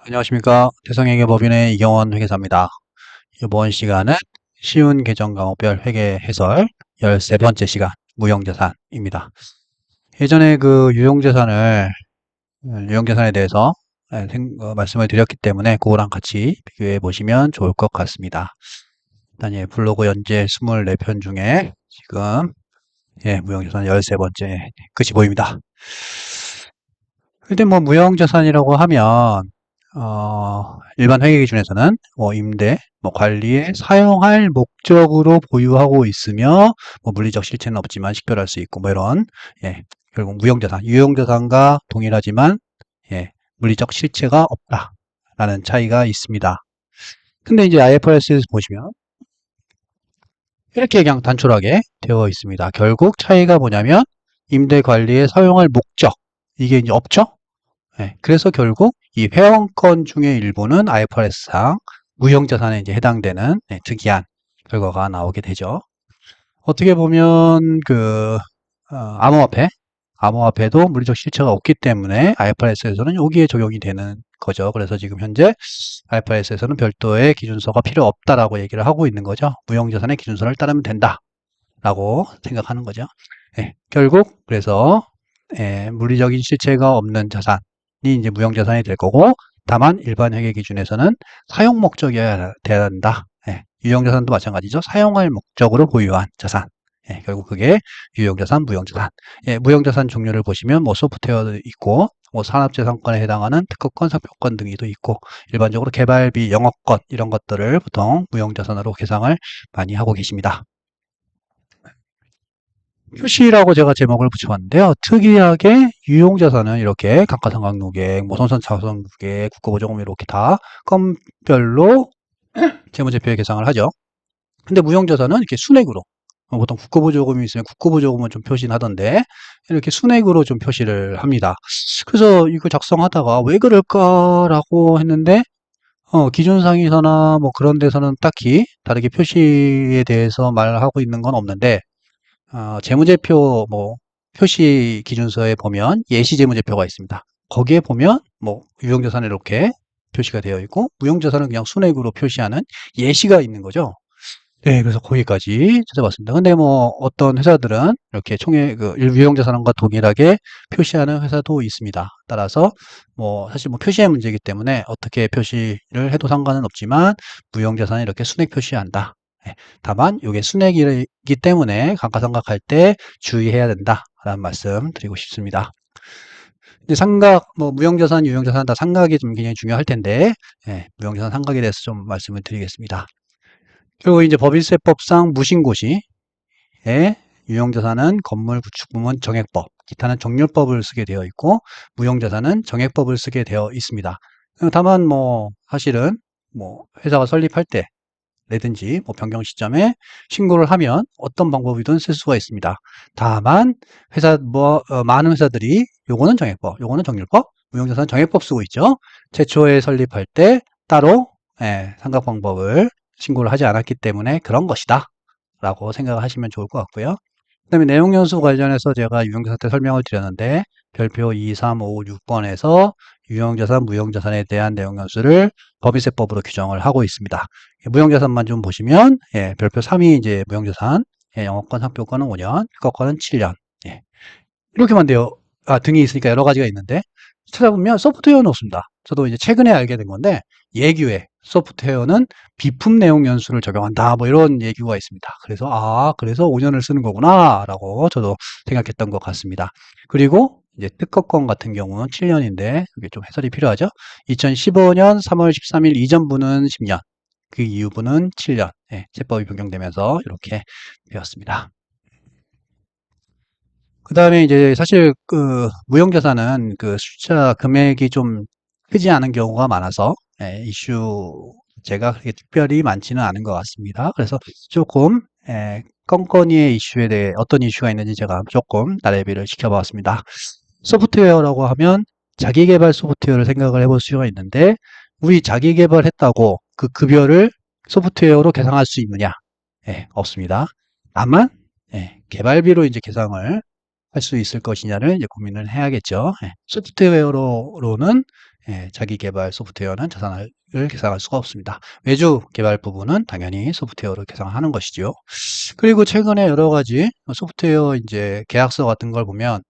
안녕하십니까. 대성회계법인의 이경원 회계사입니다. 이번 시간은 쉬운 계정강호별 회계 해설 13번째 시간 무형자산입니다. 예전에 그 유형자산에 대해서 말씀을 드렸기 때문에 그거랑 같이 비교해 보시면 좋을 것 같습니다. 일단 블로그 연재 24편 중에 지금 무형자산 13번째 끝이 보입니다. 일단 무형자산이라고 하면 일반 회계 기준에서는 임대, 관리에 사용할 목적으로 보유하고 있으며 물리적 실체는 없지만 식별할 수 있고 이런 결국 무형자산, 유형자산과 동일하지만 물리적 실체가 없다라는 차이가 있습니다. 근데 이제 IFRS에서 보시면 이렇게 그냥 단촐하게 되어 있습니다. 결국 차이가 뭐냐면 임대 관리에 사용할 목적 이게 이제 없죠? 그래서 결국 이 회원권 중에 일부는 IFRS상 무형자산에 이제 해당되는 특이한 결과가 나오게 되죠. 어떻게 보면 암호화폐도 물리적 실체가 없기 때문에 IFRS에서는 여기에 적용이 되는 거죠. 그래서 지금 현재 IFRS에서는 별도의 기준서가 필요 없다라고 얘기를 하고 있는 거죠. 무형자산의 기준서를 따르면 된다라고 생각하는 거죠. 결국 그래서 물리적인 실체가 없는 자산이 이제 무형자산이 될 거고, 다만 일반 회계 기준에서는 사용 목적이어야 돼야 된다. 유형자산도 마찬가지죠. 사용할 목적으로 보유한 자산. 결국 그게 유형자산, 무형자산. 무형자산 종류를 보시면 소프트웨어도 있고, 산업재산권에 해당하는 특허권, 상표권 등이 또 있고, 일반적으로 개발비, 영업권 이런 것들을 보통 무형자산으로 계상을 많이 하고 계십니다. 표시라고 제가 제목을 붙여봤는데요. 특이하게 유용자산은 이렇게 감가상각노객, 선선차손노객, 국고보조금 이렇게 다 건별로 재무제표에 계상을 하죠. 근데 무형자산은 이렇게 순액으로, 보통 국고보조금이 있으면 국고보조금은 좀 표시는 하던데 이렇게 순액으로 좀 표시를 합니다. 그래서 이거 작성하다가 왜 그럴까라고 했는데 기준상에서나 그런 데서는 딱히 다르게 표시에 대해서 말하고 있는 건 없는데 재무제표 표시 기준서에 보면 예시 재무제표가 있습니다. 거기에 보면 유형자산이 이렇게 표시가 되어 있고 무형자산은 그냥 순액으로 표시하는 예시가 있는 거죠. 네, 그래서 거기까지 찾아봤습니다. 근데 어떤 회사들은 이렇게 유형자산과 동일하게 표시하는 회사도 있습니다. 따라서 사실 표시의 문제이기 때문에 어떻게 표시를 해도 상관은 없지만 무형자산은 이렇게 순액 표시한다. 다만 이게 순액이기 때문에 감가상각할 때 주의해야 된다라는 말씀 드리고 싶습니다. 이제 상각, 무형자산, 유형자산 다 상각이 좀 굉장히 중요할 텐데 무형자산 상각에 대해서 좀 말씀을 드리겠습니다. 그리고 이제 법인세법상 무신고시에 유형자산은 건물 구축부문 정액법, 기타는 정률법을 쓰게 되어 있고 무형자산은 정액법을 쓰게 되어 있습니다. 다만 사실은 회사가 설립할 때 라든지 변경 시점에 신고를 하면 어떤 방법이든 쓸 수가 있습니다. 다만 많은 회사들이 요거는 정액법, 요거는 정률법, 무형자산 정액법 쓰고 있죠. 최초에 설립할 때 따로 상각 방법을 신고를 하지 않았기 때문에 그런 것이다 라고 생각을 하시면 좋을 것 같고요. 그 다음에 내용연수 관련해서 제가 유형자산 때 설명을 드렸는데 별표 2, 3, 5, 6번에서 유형자산, 무형자산에 대한 내용연수를 법인세법으로 규정을 하고 있습니다. 무형자산만 좀 보시면 별표 3이 이제 무형자산, 영업권, 상표권은 5년, 특허권은 7년. 이렇게만 돼요. 등이 있으니까 여러 가지가 있는데 찾아보면 소프트웨어는 없습니다. 저도 이제 최근에 알게 된 건데 예규에 소프트웨어는 비품 내용 연수를 적용한다 이런 예규가 있습니다. 그래서 5년을 쓰는 거구나 라고 저도 생각했던 것 같습니다. 그리고 이제 특허권 같은 경우는 7년인데 그게 좀 해설이 필요하죠. 2015년 3월 13일 이전부는 10년, 그 이후부는 7년 세법이 변경되면서 이렇게 되었습니다. 그 다음에 이제 사실 무형자산은 숫자 금액이 좀 크지 않은 경우가 많아서 이슈 제가 그렇게 특별히 많지는 않은 것 같습니다. 그래서 조금 건건이의 이슈에 대해 어떤 이슈가 있는지 제가 조금 나래비를 시켜봤습니다. 소프트웨어라고 하면 자기 개발 소프트웨어를 생각을 해볼 수가 있는데 우리 자기 개발했다고 그 급여를 소프트웨어로 계산할 수 있느냐? 없습니다. 다만 개발비로 이제 계상을 할 수 있을 것이냐를 이제 고민을 해야겠죠. 소프트웨어로는 자기 개발 소프트웨어는 자산을 계상할 수가 없습니다. 외주 개발 부분은 당연히 소프트웨어로 계상하는 것이죠. 그리고 최근에 여러 가지 소프트웨어 이제 계약서 같은 걸 보면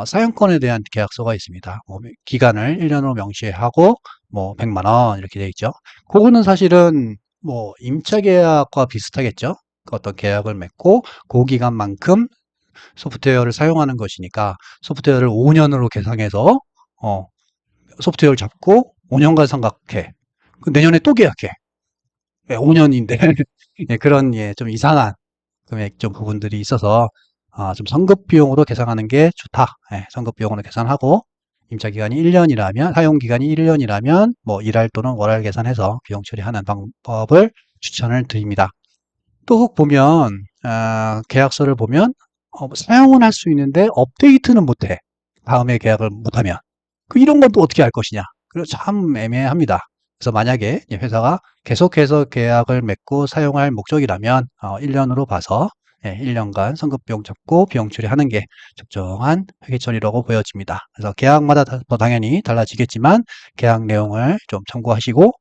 사용권에 대한 계약서가 있습니다. 기간을 1년으로 명시하고 뭐 100만 원 이렇게 되어 있죠. 그거는 사실은 뭐 임차 계약과 비슷하겠죠. 어떤 계약을 맺고 그 기간만큼 소프트웨어를 사용하는 것이니까 소프트웨어를 5년으로 계상해서 어, 소프트웨어를 잡고 5년간 상각해. 내년에 또 계약해. 5년인데 그런 좀 이상한 금액 좀 부분들이 있어서 좀 선급 비용으로 계산하는 게 좋다. 선급 비용으로 계산하고 임차 기간이 1년이라면 사용 기간이 1년이라면 뭐 일할 또는 월할 계산해서 비용 처리하는 방법을 추천을 드립니다. 또 혹 보면 계약서를 보면 사용은 할 수 있는데 업데이트는 못해. 다음에 계약을 못하면 이런 건 또 어떻게 할 것이냐. 그래서 참 애매합니다. 그래서 만약에 회사가 계속해서 계약을 맺고 사용할 목적이라면 1년으로 봐서 1년간 선급비용 잡고 비용 처리하는 게 적정한 회계 처리라고 보여집니다. 그래서 계약마다 당연히 달라지겠지만 계약 내용을 좀 참고하시고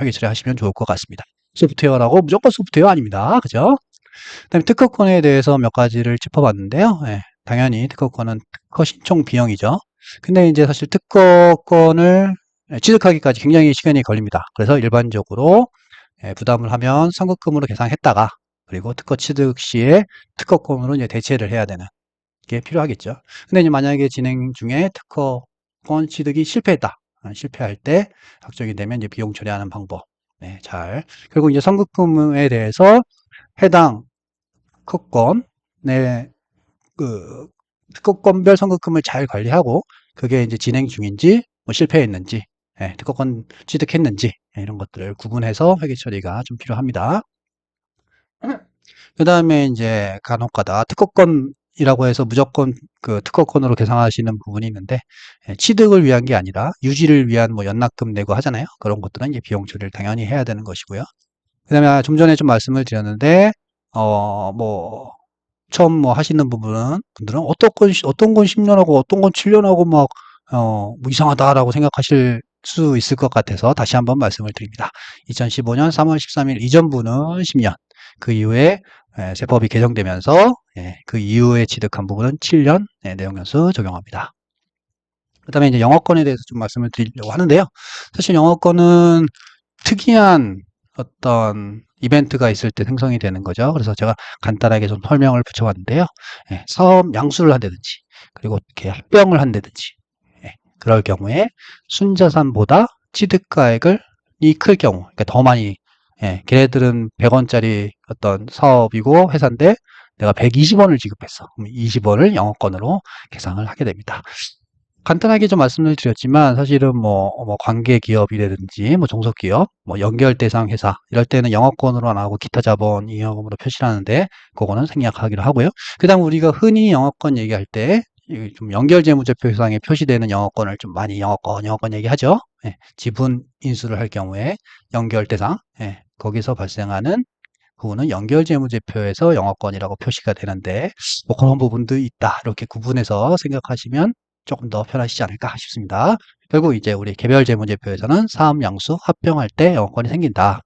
회계 처리하시면 좋을 것 같습니다. 소프트웨어라고 무조건 소프트웨어 아닙니다. 그죠? 그다음에 특허권에 대해서 몇 가지를 짚어봤는데요. 당연히 특허권은 특허 신청 비용이죠. 근데 이제 사실 특허권을 취득하기까지 굉장히 시간이 걸립니다. 그래서 일반적으로 부담을 하면 선급금으로 계산했다가 그리고 특허 취득 시에 특허권으로 이제 대체를 해야 되는 게 필요하겠죠. 근데 이제 만약에 진행 중에 특허권 취득이 실패했다. 실패할 때 확정이 되면 이제 비용 처리하는 방법. 결국 이제 선급금에 대해서 해당 특허권의 그 특허권별 선급금을 잘 관리하고 그게 이제 진행 중인지 뭐 실패했는지 특허권 취득했는지 이런 것들을 구분해서 회계 처리가 좀 필요합니다. 그 다음에 이제 간혹가다 특허권이라고 해서 무조건 그 특허권으로 계상하시는 부분이 있는데 취득을 위한 게 아니라 유지를 위한 뭐 연납금 내고 하잖아요. 그런 것들은 이제 비용 처리를 당연히 해야 되는 것이고요. 그 다음에 좀 전에 좀 말씀을 드렸는데 뭐 처음 뭐 하시는 분들은 어떤 건 10년하고 어떤 건 7년하고 막, 뭐 이상하다라고 생각하실 수 있을 것 같아서 다시 한번 말씀을 드립니다. 2015년 3월 13일 이전부는 10년, 그 이후에 세법이 개정되면서 그 이후에 취득한 부분은 7년 내용연수 적용합니다. 그 다음에 이제 영어권에 대해서 좀 말씀을 드리려고 하는데요. 사실 영어권은 특이한 어떤 이벤트가 있을 때 생성이 되는 거죠. 그래서 제가 간단하게 좀 설명을 붙여봤는데요. 사업 양수를 한다든지, 그리고 이렇게 합병을 한다든지, 그럴 경우에 순자산보다 취득가액이 클 경우, 그러니까 더 많이, 걔네들은 100원짜리 어떤 사업이고 회사인데 내가 120원을 지급했어. 그럼 20원을 영어권으로 계상을 하게 됩니다. 간단하게 좀 말씀을 드렸지만 사실은 뭐 관계 기업이라든지 뭐 종속기업, 뭐 연결 대상 회사 이럴 때는 영업권으로 안 하고 기타 자본 이용으로 표시를 하는데 그거는 생략하기로 하고요. 그다음 우리가 흔히 영업권 얘기할 때 좀 연결 재무제표상에 표시되는 영업권을 좀 많이 영업권 얘기하죠. 지분 인수를 할 경우에 연결 대상 거기서 발생하는 부분은 연결 재무제표에서 영업권이라고 표시가 되는데 뭐 그런 부분도 있다. 이렇게 구분해서 생각하시면 조금 더 편하시지 않을까 싶습니다. 결국 이제 우리 개별 재무제표에서는 사업양수 합병할 때 영업권이 생긴다.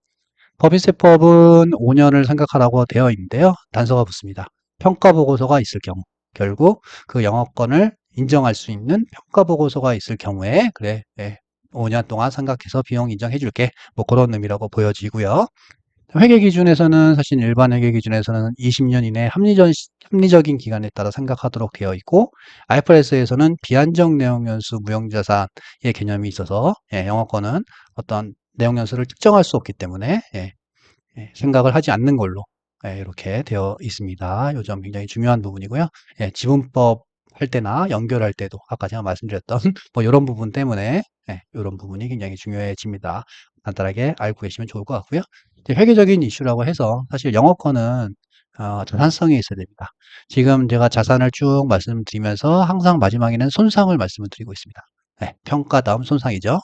법인세법은 5년을 생각하라고 되어 있는데요. 단서가 붙습니다. 평가보고서가 있을 경우 결국 그 영업권을 인정할 수 있는 평가보고서가 있을 경우에 그래 5년 동안 생각해서 비용 인정해 줄게 뭐 그런 의미라고 보여지고요. 회계 기준에서는 사실 일반 회계 기준에서는 20년 이내 합리적인 기간에 따라 생각하도록 되어 있고 IFRS에서는 비한정 내용연수 무형자산의 개념이 있어서 영어권은 어떤 내용연수를 특정할 수 없기 때문에 생각을 하지 않는 걸로 이렇게 되어 있습니다. 이 점 굉장히 중요한 부분이고요. 지분법 할 때나 연결할 때도 아까 제가 말씀드렸던 뭐 이런 부분 때문에 이런 부분이 굉장히 중요해집니다. 간단하게 알고 계시면 좋을 것 같고요. 회계적인 이슈라고 해서 사실 영업권은 자산성이 있어야 됩니다. 지금 제가 자산을 쭉 말씀드리면서 항상 마지막에는 손상을 말씀을 드리고 있습니다. 평가 다음 손상이죠.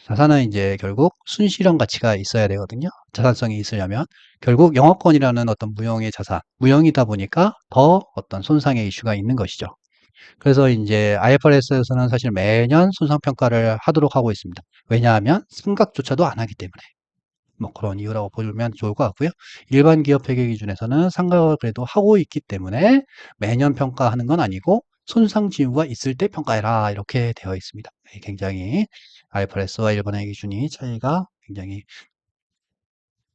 자산은 이제 결국 순실현 가치가 있어야 되거든요. 자산성이 있으려면 결국 영업권이라는 어떤 무형의 자산, 무형이다 보니까 더 어떤 손상의 이슈가 있는 것이죠. 그래서 이제 IFRS에서는 사실 매년 손상평가를 하도록 하고 있습니다. 왜냐하면 생각조차도 안 하기 때문에. 뭐 그런 이유라고 보면 좋을 것 같고요. 일반 기업 회계 기준에서는 상각을 그래도 하고 있기 때문에 매년 평가하는 건 아니고 손상 징후가 있을 때 평가해라 이렇게 되어 있습니다. 굉장히 IFRS와 일반 회계 기준이 차이가 굉장히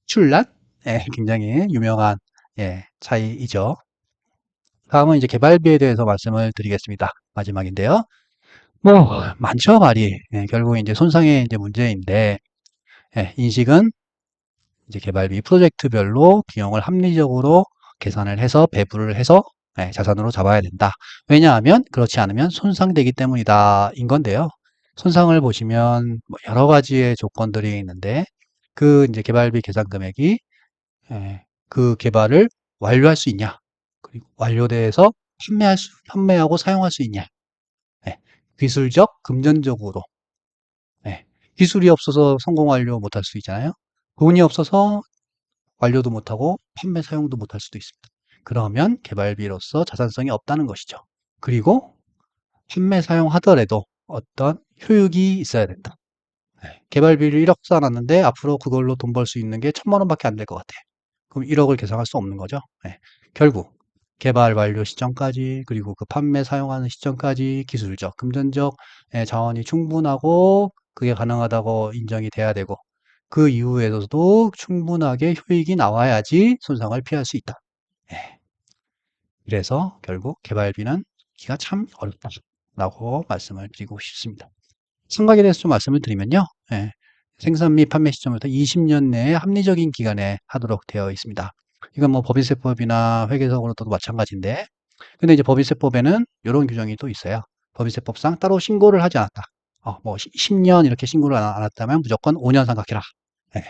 출란? 예, 굉장히 유명한 예, 차이이죠. 다음은 이제 개발비에 대해서 말씀을 드리겠습니다. 마지막인데요. 뭐 많죠 말이. 예, 결국 이제 손상의 이제 문제인데 예, 인식은 이제 개발비 프로젝트별로 비용을 합리적으로 계산을 해서 배분을 해서 예, 자산으로 잡아야 된다. 왜냐하면 그렇지 않으면 손상되기 때문이다 인 건데요. 손상을 보시면 뭐 여러 가지의 조건들이 있는데 그 이제 개발비 계산 금액이 예, 그 개발을 완료할 수 있냐? 그리고 완료돼서 판매하고 사용할 수 있냐? 예, 기술적, 금전적으로. 예, 기술이 없어서 성공 완료 못할 수 있잖아요. 돈이 없어서 완료도 못하고 판매 사용도 못할 수도 있습니다. 그러면 개발비로서 자산성이 없다는 것이죠. 그리고 판매 사용하더라도 어떤 효익이 있어야 된다. 예, 개발비를 1억 써놨는데 앞으로 그걸로 돈 벌 수 있는 게 1,000만 원밖에 안 될 것 같아. 그럼 1억을 계산할 수 없는 거죠. 예, 결국 개발 완료 시점까지 그리고 그 판매 사용하는 시점까지 기술적, 금전적 예, 자원이 충분하고 그게 가능하다고 인정이 돼야 되고 그 이후에서도 충분하게 효익이 나와야지 손상을 피할 수 있다. 예, 그래서 결국 개발비는 기가 참 어렵다라고 말씀을 드리고 싶습니다. 청각에 대해서 좀 말씀을 드리면요. 예, 생산 및 판매 시점부터 20년 내에 합리적인 기간에 하도록 되어 있습니다. 이건 뭐 법인세법이나 회계적으로도 마찬가지인데, 근데 이제 법인세법에는 이런 규정이 또 있어요. 법인세법상 따로 신고를 하지 않았다. 뭐 10년 이렇게 신고를 안 했다면 무조건 5년 상각해라. 예,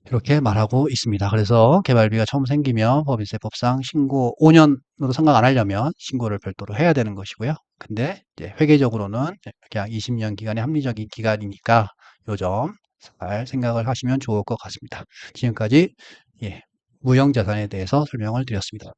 이렇게 말하고 있습니다. 그래서 개발비가 처음 생기면 법인세법상 신고 5년으로 생각 안 하려면 신고를 별도로 해야 되는 것이고요. 근데 이제 회계적으로는 그냥 20년 기간이 합리적인 기간이니까 요 점 잘 생각을 하시면 좋을 것 같습니다. 지금까지 예, 무형자산에 대해서 설명을 드렸습니다.